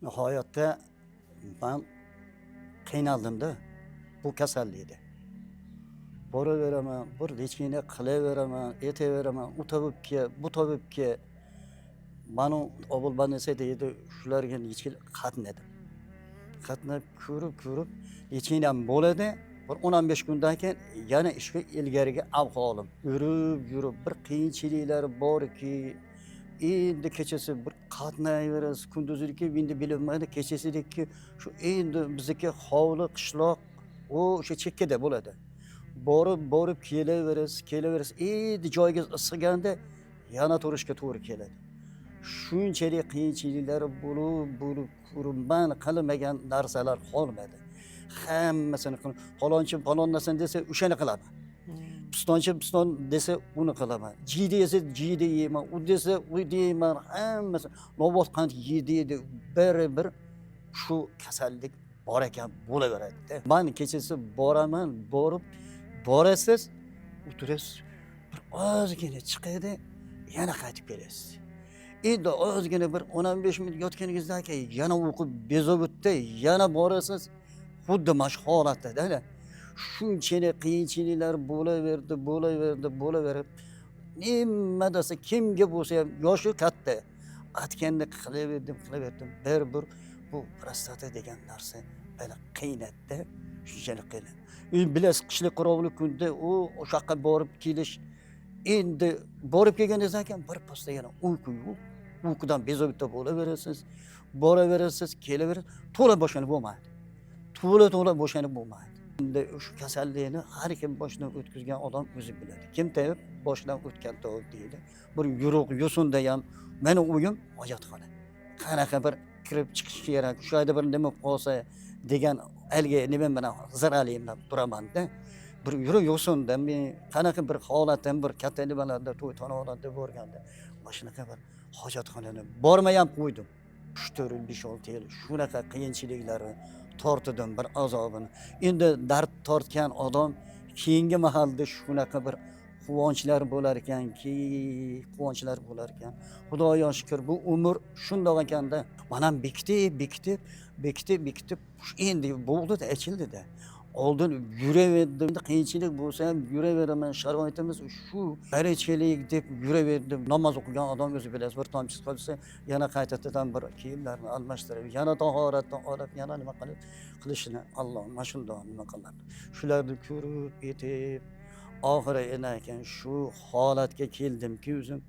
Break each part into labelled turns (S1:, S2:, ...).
S1: Nihoyatda ben qiynaldimda bu kasallikda. Boraveraman, bir lechkina qilaveraman, etaveraman, u tabibga, bu tabibga. Mani obilbanisa deydi, shularga nechta qatnadim. Qatnab ko'rib, lechinam bo'ladi. Bir 10-15 kundan keyin yana ishga ilgarigi ahvolim. Yurib bir qiyinchiliklar borki, endi kechasi bir qatnayverasiz, kunduziki endi bilinmaydi, kechasidagi shu endi bizniki hovli, qishloq o'sha chekkada bo'ladi. Borib kelaverasiz. Endi joyingiz isiganda yana turishga to'g'ri keladi. Shunchalik qiyinchiliklar bo'lib qurban qilmagan narsalar qolmadi. Hammasini qilib, falon narsani desa o'shani qilaman. Piston desa uni qilaman. Jiyda desa jiyda yeyman, u desa u deyman, hammasi nobod qand yeydi, bir shu kasallik bor ekan bo'laveradi-da. Men kechasi boraman, borasiz, o'tirasiz, bir ozgina chiqadi, yana qaytib kelasiz. Endi ozgina bir 15 minut yotganingizdan keyin yana uyqu bezib o'tdi, yana borasiz, xuddi mash holatda-da. Shunchalik qiyinchiliklar bo'laverib, nima desa kimga bo'lsa ham yoshi katta, aytganda qilaverdim. Bir bu prostata degan narsa bana qiynatdi, shunchalik qiynadi. Bilasiz, qishlik qirovli kunda o'sha yoqqa borib kelish, endi borib kelganingizdan keyin bir pasda yana uyqu yo'q. Uyqudan bezovta bo'laverasiz, boraverasiz, kelaverasiz, to'la boshlanib bo'lmaydi. To'la boshlanib bo'lmaydi. Endi shu kasallikni har kim boshidan o'tkazgan odam o'zi biladi. Kim tayyor boshidan o'tgan to'g'ri deydi. Bir yuruq yusunda ham meni uyim hojatxona. Qanaqa bir kirib chiqish kerak, shu yerda bir nima qolsa degan haligi nima bilan ziralayimdan turamanda. Bir yuruq yusunda men qanaqa bir holatdan bir katta nimalarda to'y tonolarda bo'lganda mashinaqa bir hojatxonani bormay ham qo'ydim. 3-4-5-6 yil shunaqa qiyinchiliklarni tortdim, bir azobini. Endi dard tortgan odam keyingi mahalda shunaqa bir quvonchlar bo'lar ekanki, Xudoga shukr, bu umr shundoq ekanda. Men ham bekitib endi bo'ldi-da, ochildi-da. Oldin yuraverdim, qiyinchilik bo'lsa ham yuraveraman, sharoitimiz shu darajachilik deb yuraverdim. Namoz o'qigan odam o'zi bilasiz, bir tomchi qolsa yana qaytadan bir kiyimlarni almashtirib, yana tahoratdan olib, yana nima qilishini Alloh mana shundoq nima qiladi. Shularni ko'rib yetib, oxiri ekan shu holatga keldimki, o'zim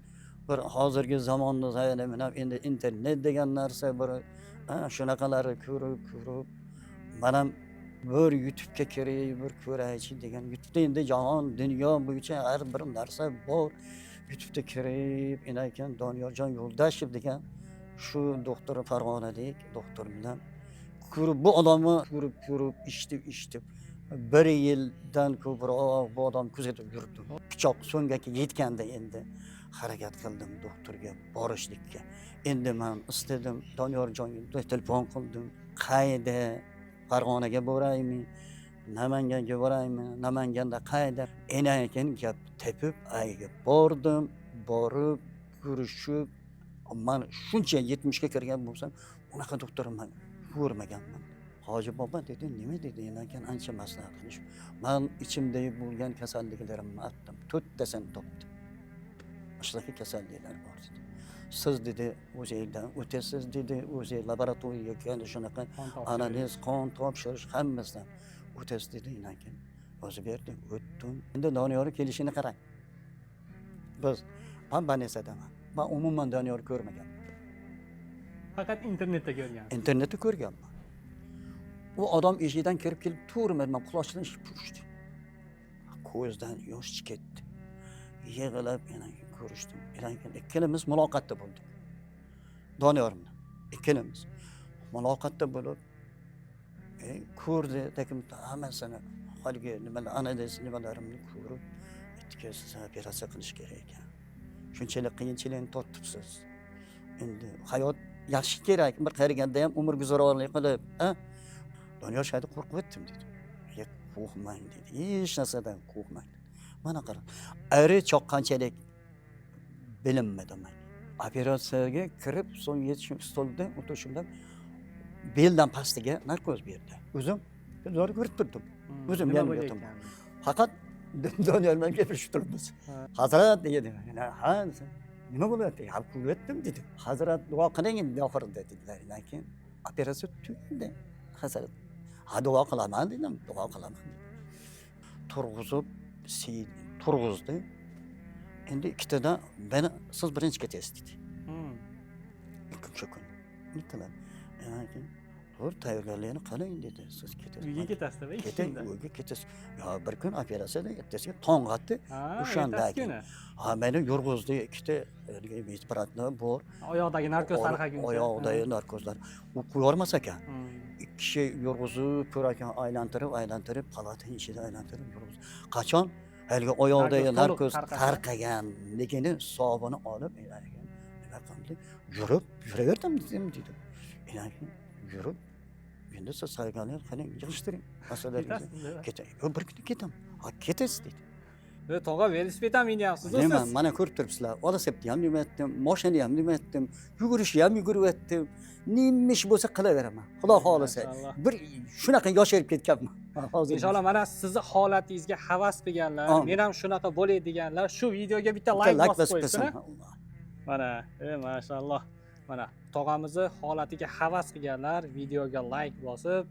S1: bir hozirgi zamonni zamonida endi internet degan narsa bir shunaqalarni ko'rib, men ham bir YouTube'ga kirib, bir ko'raychi degan. YouTube'da endi jahon, dunyo bo'yicha har bir narsa bor. YouTube'da kirib, ekan Doniyorjon Yo'ldashev degan shu doktor Farg'onadek doktor bilan ko'rib, bu odamni ko'rib, eshitib, 1 yildan ko'proq bu odam kuzatib yurdim. Pichoq so'ngaki yetganda endi harakat qildim doktorga borishlikka. Endi men istadim, Doniyorjonga telefon qildim. Qayda Farg'onaga boraymi, Namanganga boraymi, Namanganda qayda? Ekan gap tepib, ayga bordim, borib ko'rishib, men shuncha 70 ga kirgan bo'lsam, unaqa doktorni men ko'rmaganman. Hoji bobo dedi, nima dedi? Ekan ancha maslahat qilish. Men ichimdagi bo'lgan kasalliklarimni aytdim, 4 tasini topdim. Shunaqa kasalliklar bor dedi. Siz dedi o'zingizdan o'tasiz dedi, o'zingiz laboratoriyaga kelib shunaqa analiz, qon topshirish hammasidan o'tasiz dedi. Ekan o'zi berdi, o'tdim. Endi Doniyorni kelishini qarang. Men banesadaman. Men umuman Doniyorni ko'rmaganman.
S2: Faqat internetda ko'rgansiz.
S1: Internetda ko'rganman. U odam eshigidan kirib to'g'rimi, men quloqchidan ishib turishdi. Ko'zdan yosh ketdi. Yig'ilib ko'rishdim. Ekan ikkalamiz muloqotda bo'ldik. Doniyor bilan ikkalamiz muloqotda bo'lib, ko'rdi, dedim hammasini, haligi nimalar, analiz nimalarimni ko'rib, aytdiki, siz operatsiya qilish kerak ekan. Shunchalik qiyinchilikni tortibsiz. Endi hayot yaxshi kerak, bir qaraganda ham umr guzaronlik qilib, Doniyor shayda qo'rqib o'tdim dedi. Qo'rqmang dedi. Hech narsadan qo'rqmang. Mana qarang. Ari choqqanchalik bilinmadi men. Operatsiyaga kirib, so'ng yetishim stolda o'tirishimda beldan pastiga narkoz berdi. O'zim dori ko'rib turdim. O'zim
S2: Nima
S1: yanimga
S2: bo'layotgan?
S1: o'tirdim. Faqat Doniyor bilan gaplashib turibmiz.
S2: Ha.
S1: Hazrat dedi. Ha, nima bo'lyapti? Ha, ko'ryaptim dedim. Hazrat duo qiling endi oxirida dedilar. Lekin operatsiya tugadi. Hazrat. Ha, duo qilaman dedim. Duo qilaman. Turg'izib, turg'izdi. Endi ikkitadan beni siz birinchi ketasiz dedi. Ikkinchi kun. Bittalar. To'g'ri tayyorgarlikni qiling dedi. Siz ketasiz.
S2: Uyga ketasizmi?
S1: Keting, uyga ketasiz. Yo, bir kun operatsiyada ertasiga tong otdi. O'shandagi. Ha, meni yurg'izdi ikkita medbratni bor.
S2: Oyoqdagi narkoz tarqaguncha.
S1: Oyoqdagi narkozlar. U qo'yolmas ekan. Ikki kishi yurg'izib, ko'rakan aylantirib, palatani ichida aylantirib yurg'izib. Qachon haligi oyoqdagi narkoz tarqaganligini hisobini olib, nima qildi? Yuraverdim dedim. Yurib, endi siz sayganlar qiling, yig'ishtiring. Masalalarni ketay. Bir kun ketam. Ha, ketasiz dedi.
S2: Tog'a velosiped ham minyapsiz
S1: Nima,
S2: siz?
S1: mana ko'rib turibsizlar. Velosipedni ham nimatdim, mashinani ham nimatdim, yugurishni ham yuguryaptim. Nima ish bo'lsa qilaveraman. Xudo xolisa. Bir shunaqa yosharib ketganman. Hozir.
S2: Inshaalloh mana sizni holatingizga havas qilganlar, men ham shunaqa bo'lay deganlar shu videoga bitta like bosib qo'ysin. Mana, maşallah. Mana tog'amizni holatiga havas qilganlar videoga like bosib,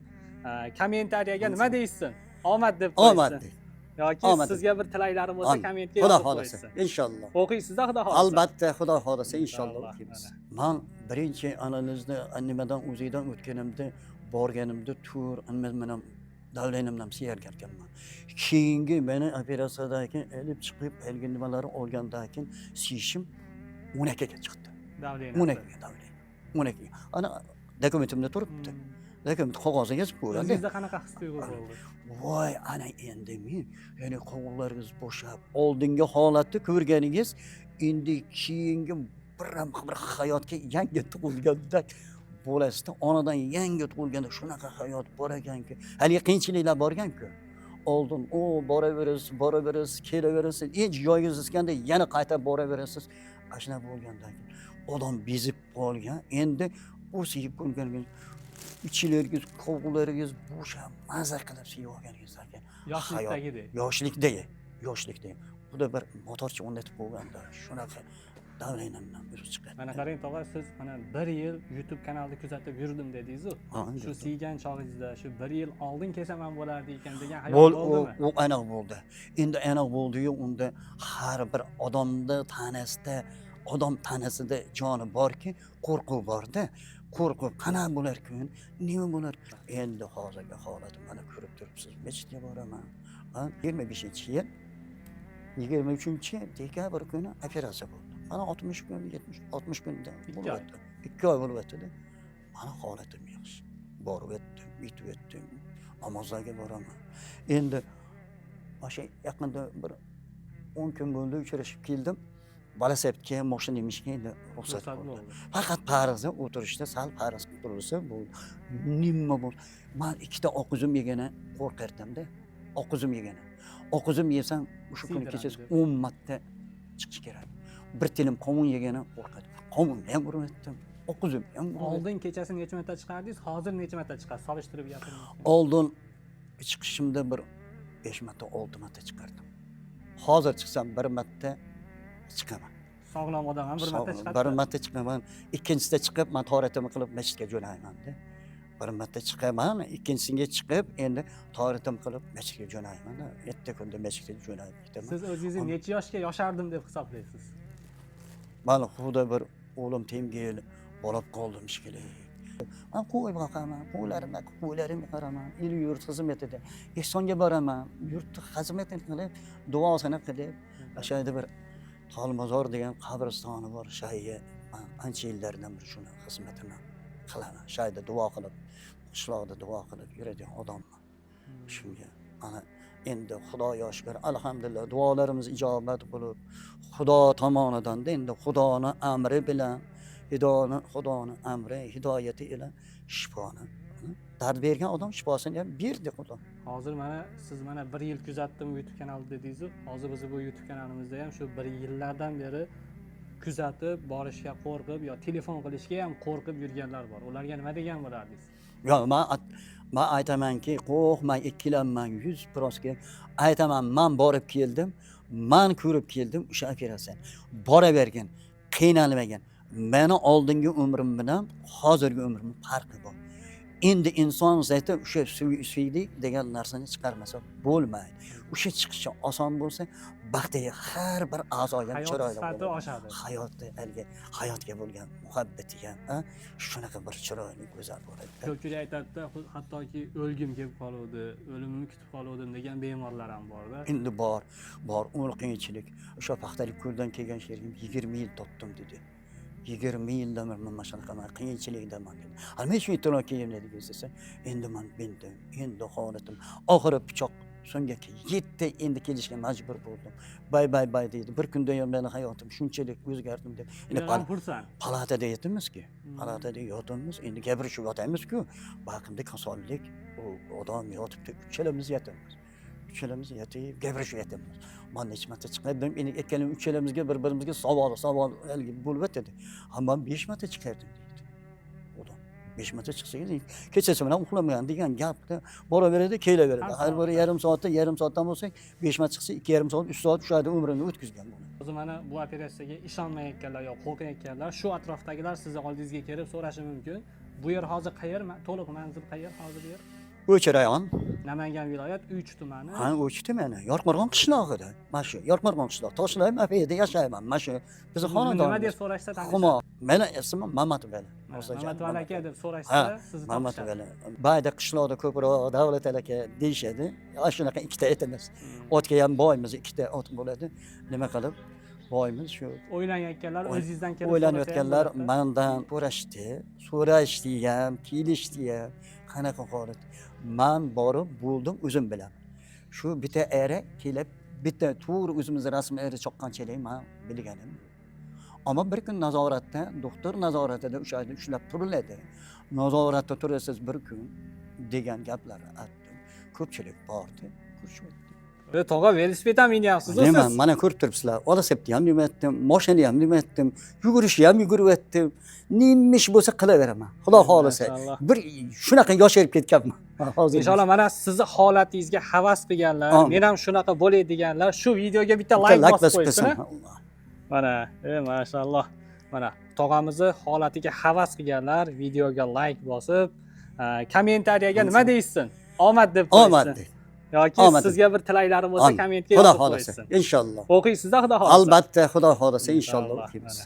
S2: kommentariyaga nima deysin? Omad deb qo'ysin.
S1: Omad deb.
S2: Yoki sizga bir tilaklarim bo'lsa kommentga
S1: Xudo
S2: yozib
S1: xolisa.
S2: qo'ysin.
S1: Inshaalloh.
S2: O'qiysizda Xudo xolisa.
S1: Albatta, Xudo xolisa inshaalloh o'qiymiz. Men birinchi analizni nimadan o'zidan o'tganimda, borganimda tur menam davlenimdan siyarganman. Keyingi meni operatsiyadagi elib chiqib, elgi nimalarni olgandan keyin siyishim 12 ga chiqdi.
S2: Davlenim.
S1: 12. Ana dokumentimda turibdi. Dokument qog'ozga yozib qo'yildi.
S2: O'zingizda qanaqa his-tuyg'u bo'ldi?
S1: Voy, ana endi men, ya'ni qo'llaringiz bo'shab, oldingi holatni ko'rganingiz, endi keyingi bir hayotga yangi tug'ilganda bo'lasizda, onadan yangi tug'ilganda shunaqa hayot bor ekanki, hali qiyinchiliklar bor ekan-ku. Oldin boraverasiz, kelaverasiz, hech joyingiz iskanda yana qayta boraverasiz. Ashuna bo'lgandan keyin odam bezib qolgan. Endi bu siyib qo'ygan ichileringiz, qo'llaringiz bo'shab, maza qilib siyib olganingizdan keyin yoshlikda. Bu da bir motorchi o'rnatib qo'yganda shunaqa davlenimdan bir chiqadi.
S2: Mana qarang tog'a, siz mana 1 yil YouTube kanalini kuzatib yurdim dedingiz-ku. Shu siygan chog'ingizda shu 1 yil oldin kelsam ham bo'lardi ekan degan hayol bo'ldimi?
S1: U aniq bo'ldi. Endi aniq bo'ldi-yu, unda har bir odam tanasida joni borki, qo'rquv borda. Qo'rquv qana bo'larkan, nima bo'lar? Endi hozirgi holatim mana ko'rib turibsiz. Masjidga boraman. 25-yil 23-dekabr kuni operatsiya bo'ldi. Mana 60 kun, 60 kunda bo'lyapti. 2 oy bo'lyapti. Mana holatim yaxshi. Borib yetdim, yetib yetdim. Namozlarga boraman. Endi o'sha yaqinda bir 10 kun bo'ldi uchrashib keldim. Velosipedga, mashina minishga endi ruxsat bo'ldi. Faqat Parizda o'tirishda sal Pariz qurilsa bo'ldi. Nima bo'ldi? Men ikkita oq uzum yegani qo'rqardim-da. Oq uzum yegani. Oq uzum yesam o'sha kuni kechasi 10 marta chiqish kerak. Bir tilim qovun yegani qo'rqadim. Qovunni ham urib oq uzum ham.
S2: Oldin kechasi necha marta chiqardingiz, hozir necha marta chiqasiz? Solishtirib gapiring.
S1: Oldin chiqishimda bir 5 marta, 6 marta chiqardim. Hozir chiqsam 1 marta chiqaman.
S2: Sog'lom odam ham 1 marta chiqadi.
S1: 1 marta chiqaman. Ikkinchisida chiqib, men tahoratimni qilib masjidga jo'nayman-da. 1 marta chiqaman, ikkinchisiga chiqib, endi tahoratimni qilib masjidga jo'nayman. 7 kunda masjidga jo'nayib ketaman.
S2: Siz o'zingizni necha yoshga yoshardim deb hisoblaysiz?
S1: Men xuddi bir o'lim tengil bo'lib qoldim shekilli. Men qo'y boqaman, qo'ylarimga qaraman, yurt xizmatida. Ehsonga boraman, yurt xizmatini qilib, duosini qilib, o'sha yerda bir Tolmazor degan qabristoni bor, shayga men ancha yillardan beri shuni xizmatini qilaman. Shayda duo qilib, qishloqda duo qilib yuradigan odamman. Shunga mana endi Xudoga shukr, alhamdulillah, duolarimiz ijobat bo'lib, Xudo tomonidan endi Xudoning amri bilan, Xudoning amri, hidoyati bilan shifoni dard bergan odam shifosini ham berdi Xudo.
S2: Hozir mana siz mana 1 yil kuzatdim YouTube kanali dedingiz-ku. Hozir biz bu YouTube kanalimizda ham shu 1 yillardan beri kuzatib, borishga qo'rqib yo telefon qilishga ham qo'rqib yurganlar bor. Ularga nima degan bo'lardingiz?
S1: Yo, men aytamanki, qo'rqmang, ikkilanmang, 100%. Aytaman, men borib keldim, men ko'rib keldim o'sha operatsiya. Boravergin, qiynalmagin. Meni oldingi umrim bilan hozirgi umrimning farqi bor. Endi inson zati o'sha suydik degan narsani chiqarmasa bo'lmaydi. O'sha chiqishi oson bo'lsa, baxtiga har bir a'zoga chiroyli
S2: Hayot
S1: bo'ladi.
S2: oshadi.
S1: Hayotga bo'lgan muhabbati ham shunaqa bir chiroyli go'zal bo'ladi.
S2: Ko'pchilik aytadi, hattoki o'lgim kelib qoluvdi, o'limimni kutib qoluvdim degan bemorlar ham bor-da.
S1: Endi bor ul qiyinchilik. O'sha paxtalik ko'ldan kelgan sherigim 20 yil topdim dedi. 20 yildan men mana shunaqa qiyinchilikdaman dedi. Ana shu e'tirof kelgan edi desa, endi men bindim, endi holatim oxiri pichoq so'ngaki yetdi, endi kelishga majbur bo'ldim. Bay deydi. Bir kunda ham meni hayotim shunchalik o'zgardim deb. Endi palatada yotibmizki, palatada yotibmiz, endi gapirishib yotamiz-ku. Baqimda kasallik, u odam yotibdi, uchalamiz yotamiz. Uchalamiz yotib, gapirishib yotamiz. Men necha marta chiqardim, endi ikkalamiz uchalamizga bir-birimizga savol bo'lib o'tdi. Hamma 5 marta chiqardim deydi. Odam 5 marta chiqsa, kechasi bilan uxlamagan degan gapda boraveradi, kelaveradi. Har bir yarim soatdan bo'lsa, 5 marta chiqsa, 2,5 soat, 3 soat o'shada umrini o'tkazgan bo'ladi.
S2: O'zi mana bu operatsiyaga ishonmayotganlar yo qo'rqayotganlar shu atrofdagilar sizni oldingizga kelib so'rashi mumkin. Bu yer hozir qayermi? To'liq manzil qayer hozir bu yer?
S1: O'cha rayon.
S2: Namangan viloyat Uychi tumani.
S1: Ha, Uychi tumani. Yorqmarg'on qishlog'ida. Mana shu Yorqmarg'on qishlog'i. Toshlayim afiyda yashayman. Mana shu bizni xonadon.
S2: Nima deb so'rashsa tanishadi?
S1: Xumo. Meni ismim Mamatov.
S2: Mamatov aka deb so'rashsa sizni
S1: Mamatov. Bayda qishloqda ko'proq Davlat aka deyishadi. Shunaqa ikkita etimiz. Otga ham boymiz, ikkita ot bo'ladi. Nima qilib boymiz shu.
S2: O'ylanayotganlar o'zingizdan kelib
S1: o'ylanayotganlar mendan so'rashdi ham, kelishdi ham. Qanaqa holat? Men borib bo'ldim o'zim bilan. Shu bitta era kelib, bitta to'g'ri o'zimiz rasm era choqqanchalik men bilganim. Ammo bir kun nazoratda, doktor nazoratida o'shada ushlab turiladi. Nazoratda turasiz bir kun degan gaplar aytdim. Ko'pchilik bordi,
S2: Tog'a velosiped ham minyapsiz siz.
S1: Nima, mana ko'rib turibsizlar. Velosipedni ham nimatdim, mashinani ham nimatdim, yugurishni ham yugurib Nimish bo'lsa qilaveraman. Xudo xolisa. Bir shunaqa yosharib ketganman. Hozir.
S2: Inshaalloh mana sizni holatingizga havas qilganlar, men ham shunaqa bo'lay deganlar shu videoga bitta like bosib qo'ysin. Mana, maşallah. Mana tog'amizni holatiga havas qilganlar videoga like bosib, kommentariyaga nima deysin? Omad deb qo'ysin. Yoki sizga bir tilaklari bo'lsa kommentga yozib qo'ysin.
S1: Inshaalloh.
S2: O'qiysizda Xudo xolisa.
S1: Albatta, Xudo xolisa inshaalloh o'qiymiz.